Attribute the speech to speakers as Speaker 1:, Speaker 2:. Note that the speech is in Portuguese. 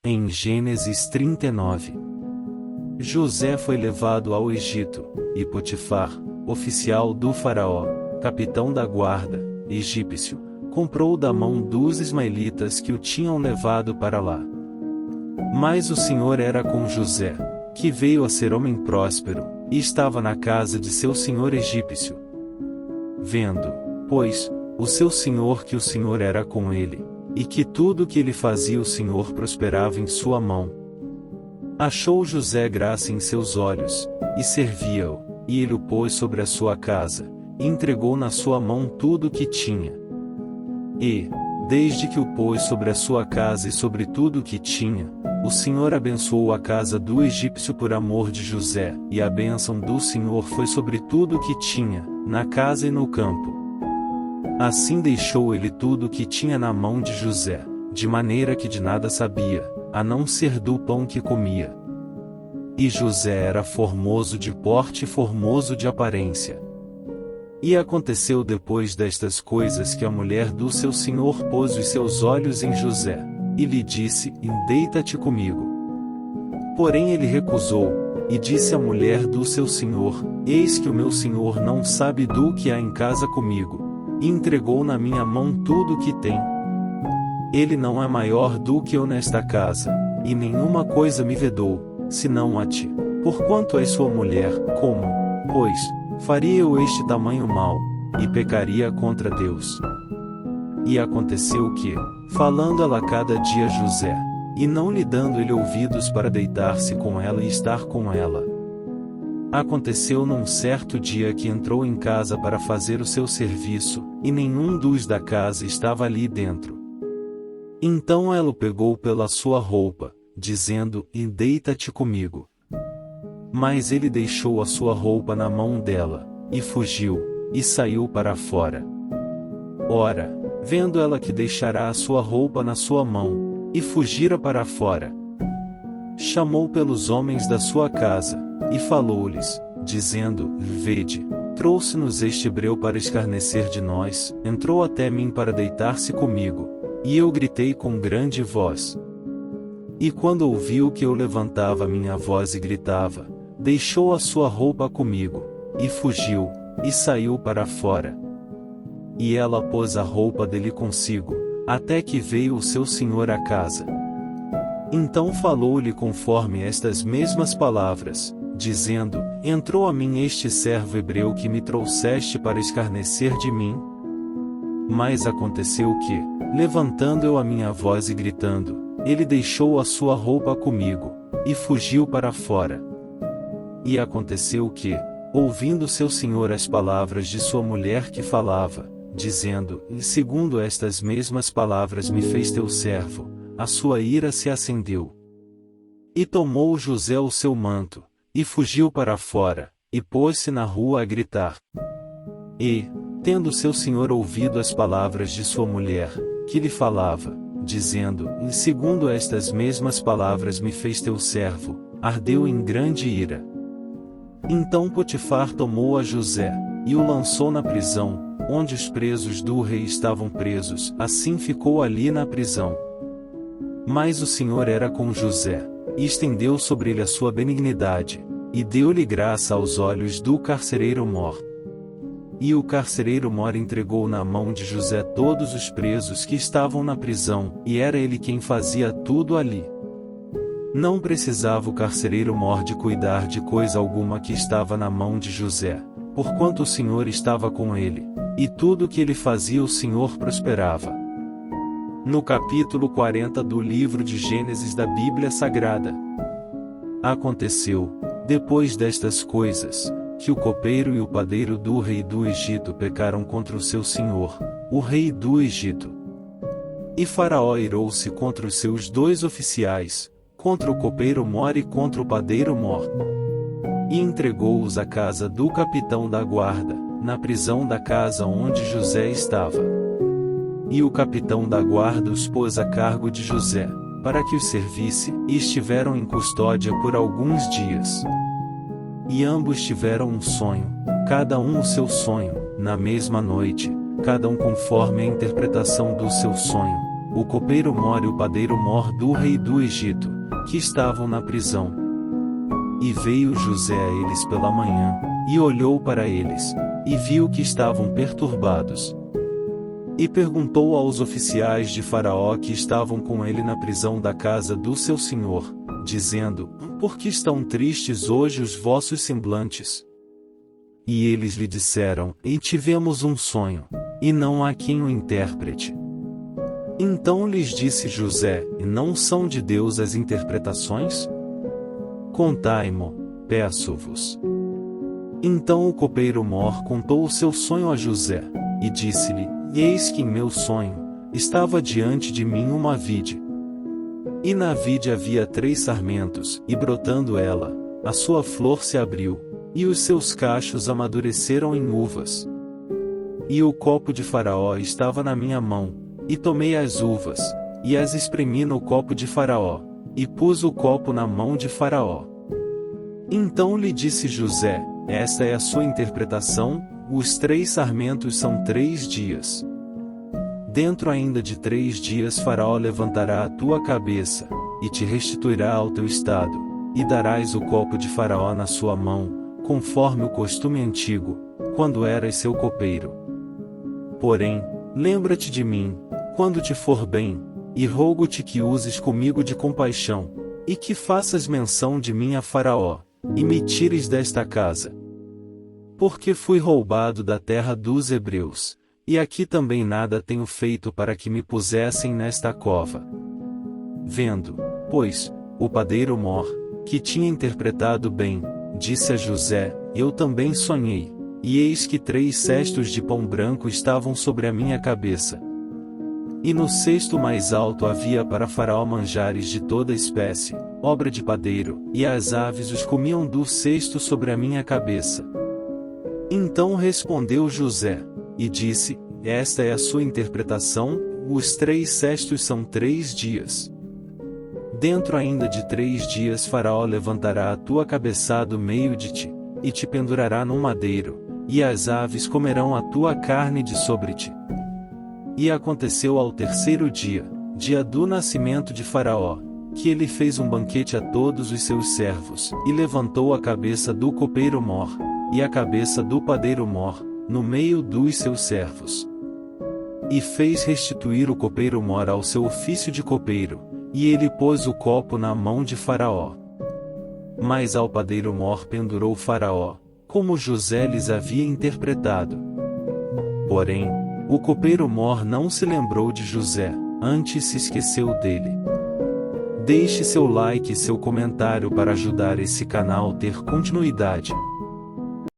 Speaker 1: Em Gênesis 39, José foi levado ao Egito, e Potifar, oficial do faraó, capitão da guarda, egípcio, comprou da mão dos ismaelitas que o tinham levado para lá. Mas o Senhor era com José, que veio a ser homem próspero, e estava na casa de seu senhor egípcio. Vendo, pois, o seu senhor que o Senhor era com ele, e que tudo que ele fazia o Senhor prosperava em sua mão. Achou José graça em seus olhos, e servia-o, e ele o pôs sobre a sua casa, e entregou na sua mão tudo o que tinha. E, desde que o pôs sobre a sua casa e sobre tudo o que tinha, o Senhor abençoou a casa do egípcio por amor de José, e a bênção do Senhor foi sobre tudo o que tinha, na casa e no campo. Assim deixou ele tudo o que tinha na mão de José, de maneira que de nada sabia, a não ser do pão que comia. E José era formoso de porte e formoso de aparência. E aconteceu depois destas coisas que a mulher do seu senhor pôs os seus olhos em José, e lhe disse: Deita-te comigo. Porém ele recusou, e disse à mulher do seu senhor: Eis que o meu senhor não sabe do que há em casa comigo, e entregou na minha mão tudo o que tem. Ele não é maior do que eu nesta casa, e nenhuma coisa me vedou, senão a ti, porquanto és sua mulher. Como, pois, faria eu este tamanho mal, e pecaria contra Deus? E aconteceu que, falando ela cada dia a José, e não lhe dando ele ouvidos para deitar-se com ela e estar com ela, aconteceu num certo dia que entrou em casa para fazer o seu serviço, e nenhum dos da casa estava ali dentro. Então ela o pegou pela sua roupa, dizendo: Deita-te comigo. Mas ele deixou a sua roupa na mão dela, e fugiu, e saiu para fora. Ora, vendo ela que deixara a sua roupa na sua mão, e fugira para fora, chamou pelos homens da sua casa, e falou-lhes, dizendo: Vede, trouxe-nos este hebreu para escarnecer de nós, entrou até mim para deitar-se comigo, e eu gritei com grande voz. E quando ouviu que eu levantava minha voz e gritava, deixou a sua roupa comigo, e fugiu, e saiu para fora. E ela pôs a roupa dele consigo, até que veio o seu senhor à casa. Então falou-lhe conforme estas mesmas palavras, dizendo: Entrou a mim este servo hebreu que me trouxeste para escarnecer de mim? Mas aconteceu que, levantando eu a minha voz e gritando, ele deixou a sua roupa comigo, e fugiu para fora. E aconteceu que, ouvindo seu senhor as palavras de sua mulher que falava, dizendo: Segundo estas mesmas palavras me fez teu servo, a sua ira se acendeu. E tomou José o seu manto, e fugiu para fora, e pôs-se na rua a gritar. E, tendo seu senhor ouvido as palavras de sua mulher, que lhe falava, dizendo: Segundo estas mesmas palavras me fez teu servo, ardeu em grande ira. Então Potifar tomou a José, e o lançou na prisão, onde os presos do rei estavam presos, assim ficou ali na prisão. Mas o Senhor era com José, e estendeu sobre ele a sua benignidade, e deu-lhe graça aos olhos do carcereiro-mor. E o carcereiro-mor entregou na mão de José todos os presos que estavam na prisão, e era ele quem fazia tudo ali. Não precisava o carcereiro-mor de cuidar de coisa alguma que estava na mão de José, porquanto o Senhor estava com ele, e tudo o que ele fazia o Senhor prosperava. No capítulo 40 do livro de Gênesis da Bíblia Sagrada. Aconteceu, depois destas coisas, que o copeiro e o padeiro do rei do Egito pecaram contra o seu senhor, o rei do Egito. E Faraó irou-se contra os seus dois oficiais, contra o copeiro-mor e contra o padeiro-mor. E entregou-os à casa do capitão da guarda, na prisão da casa onde José estava. E o capitão da guarda os pôs a cargo de José, para que os servisse, e estiveram em custódia por alguns dias. E ambos tiveram um sonho, cada um o seu sonho, na mesma noite, cada um conforme a interpretação do seu sonho, o copeiro Mor e o padeiro Mor do rei do Egito, que estavam na prisão. E veio José a eles pela manhã, e olhou para eles, e viu que estavam perturbados. E perguntou aos oficiais de Faraó que estavam com ele na prisão da casa do seu senhor, dizendo: Por que estão tristes hoje os vossos semblantes? E eles lhe disseram: E tivemos um sonho, e não há quem o interprete. Então lhes disse José: E não são de Deus as interpretações? Contai-mo, peço-vos. Então o copeiro Mor contou o seu sonho a José, e disse-lhe: Eis que em meu sonho, estava diante de mim uma vide. E na vide havia 3 sarmentos, e brotando ela, a sua flor se abriu, e os seus cachos amadureceram em uvas. E o copo de Faraó estava na minha mão, e tomei as uvas, e as espremi no copo de Faraó, e pus o copo na mão de Faraó. Então lhe disse José: Esta é a sua interpretação, os 3 sarmentos são 3 dias. Dentro ainda de 3 dias Faraó levantará a tua cabeça, e te restituirá ao teu estado, e darás o copo de Faraó na sua mão, conforme o costume antigo, quando eras seu copeiro. Porém, lembra-te de mim, quando te for bem, e rogo-te que uses comigo de compaixão, e que faças menção de mim a Faraó, e me tires desta casa. Porque fui roubado da terra dos hebreus, e aqui também nada tenho feito para que me pusessem nesta cova. Vendo, pois, o padeiro Mor, que tinha interpretado bem, disse a José: Eu também sonhei, e eis que 3 cestos de pão branco estavam sobre a minha cabeça. E no cesto mais alto havia para Faraó manjares de toda espécie, obra de padeiro, e as aves os comiam do cesto sobre a minha cabeça. Então respondeu José, e disse: Esta é a sua interpretação, os 3 cestos são 3 dias. Dentro ainda de 3 dias Faraó levantará a tua cabeça do meio de ti, e te pendurará num madeiro, e as aves comerão a tua carne de sobre ti. E aconteceu ao 3º dia, dia do nascimento de Faraó, que ele fez um banquete a todos os seus servos, e levantou a cabeça do copeiro Mor, e a cabeça do padeiro Mor, no meio dos seus servos. E fez restituir o copeiro Mor ao seu ofício de copeiro, e ele pôs o copo na mão de Faraó. Mas ao padeiro Mor pendurou Faraó, como José lhes havia interpretado. Porém, o copeiro Mor não se lembrou de José, antes se esqueceu dele. Deixe seu like e seu comentário para ajudar esse canal a ter continuidade.